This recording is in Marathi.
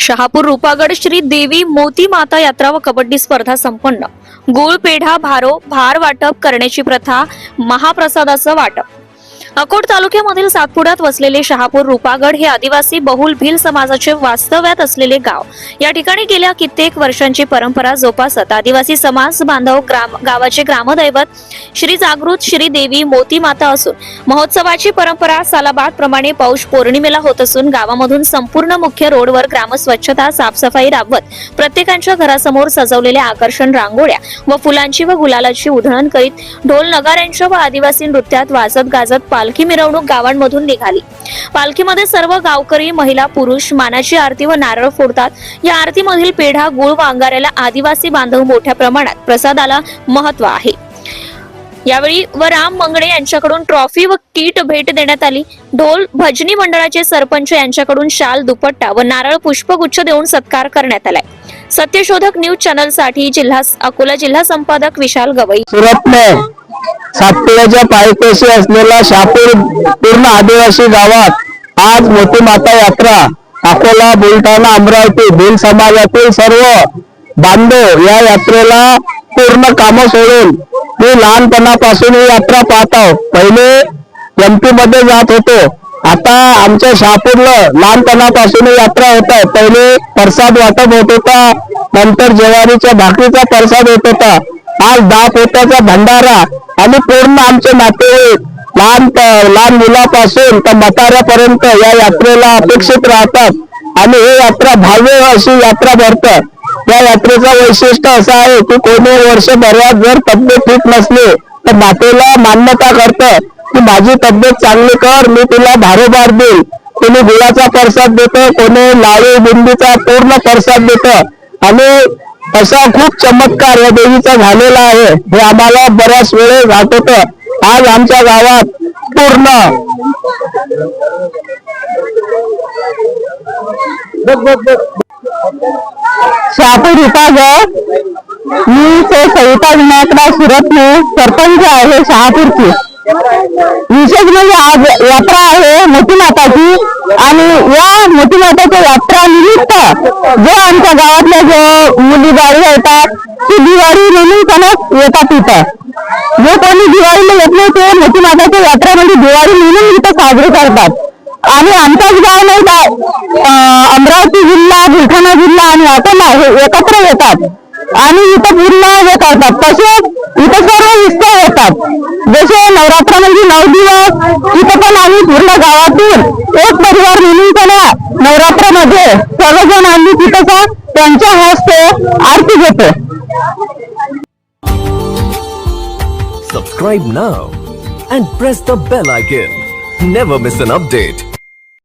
शहापूर रूपागड श्री देवी मोती माता यात्रा व कबड्डी स्पर्धा संपन्न। गुळ पेढा भारो भार वाटप करण्याची प्रथा, महाप्रसादाचं वाटप। अकोट तालुक्यामधील सातपुड्यात वसलेले शहापूर रूपागड हे आदिवासी बहुल भिल समाजाचे वास्तव्यात असलेले गाव। या ठिकाणी गेल्या कित्येक वर्षांची परंपरा जोपासत आदिवासी समाज बांधव गावाचे ग्रामदैवत श्री जागृत श्री देवी मोती माता असून महोत्सवाची परंपरा सालाबाद प्रमाणे पौष पौर्णिमेला होत असून गावामधून संपूर्ण मुख्य रोडवर ग्राम स्वच्छता साफसफाई राबवत प्रत्येकाच्या घरासमोर सजवलेल्या आकर्षण रांगोळ्या व फुलांची व गुलालाची उधळण करीत ढोल नगाऱ्यांच्या व आदिवासी नृत्यात वाजत गाजत पालखी मिरवणूक गावांमधून निघाली। पालखीमध्ये सर्व गावकरी महिला पुरुष मानाची आरती व नारळ फोडतात। या आरतीमधील पेढा गुळ व अंगाऱ्याला आदिवासी बांधव मोठ्या प्रमाणात प्रसादाला महत्त्व आहे। यावेळी व राम मंगणे यांच्याकडून ट्रॉफी व किट भेट देण्यात आली। ढोल भजनी मंडळाचे सरपंच यांच्याकडून शाल दुपट्टा व नारळ पुष्पगुच्छ देऊन सत्कार करण्यात आलाय। सत्यशोधक न्यूज चॅनल साठी अकोला जिल्हा संपादक विशाल गवई। सातपुड्याच्या पायथ्याशी असलेला शहापूर पूर्ण आदिवासी गावात आज मोती माता यात्रा अकोला बुलढाणा अमरावती भिल समाजातील सर्व बांधव या यात्रेला पूर्ण कामं सोडून मी लहानपणापासून ही यात्रा पाहतो। पहिले एमपी मध्ये जात होतो, आता आमच्या शहापूरला लहानपणापासून यात्रा होत आहे। पहिले प्रसाद वाटप होत होता, नंतर ज्वारीच्या भाकरीचा प्रसाद होत होता, आज 10 पोत्याचा भंडारा आणि पूर्ण आमचे नातेवाईक लहान मुलापासून तर म्हाताऱ्यापर्यंत या यात्रेला अपेक्षित राहतात आणि ही यात्रा भव्य अशी यात्रा भरते। या यात्रेचं वैशिष्ट्य असं आहे की कोणी वर्षभरात जर तब्येत ठीक नसली तर मातेला मान्यता करतं की माझी तब्येत चांगली कर, मी तुला भारोभार देईल। कोणी गुळाचा प्रसाद देतो, कोणी लाडू बुंदीचा पूर्ण प्रसाद देतो आणि असा खूप चमत्कार या देवीचा झालेला आहे। हे आम्हाला बऱ्याच वेळेस आठवतं। आज आमच्या गावात पूर्ण शहापूर रूपागड मी सविता विनायकराव सुरत में सरपंच आहे शहापूरची। विशेष म्हणजे आज यात्रा आहे मोती माताची आणि या मोती माताच्या यात्रा निमित्त जो आमच्या गावातल्या जो मुली बाळी येतात ती दिवाळी निमित्तानं येतात इथं। जो कोणी दिवाळीला येत नाही ते मोती माताच्या यात्रेमध्ये दिवाळी म्हणून इथं साजरी करतात। आणि आमचाच गाव नाही का अमरावती जिल्हा बुलढाणा जिल्हा आणि अकोला हे एकत्र येतात आणि इथं पूर्ण हे करतात। तसेच इथं सर्व उत्सव होतात, जसे नवरात्रामध्ये 9 दिवस इथं पण आम्ही पूर्ण गावातून एक परिवार मिळून नवरात्रामध्ये सर्वजण आम्ही तिथं त्यांच्या हस्ते आरती घेतो। Subscribe now and press the bell icon. Never miss an update.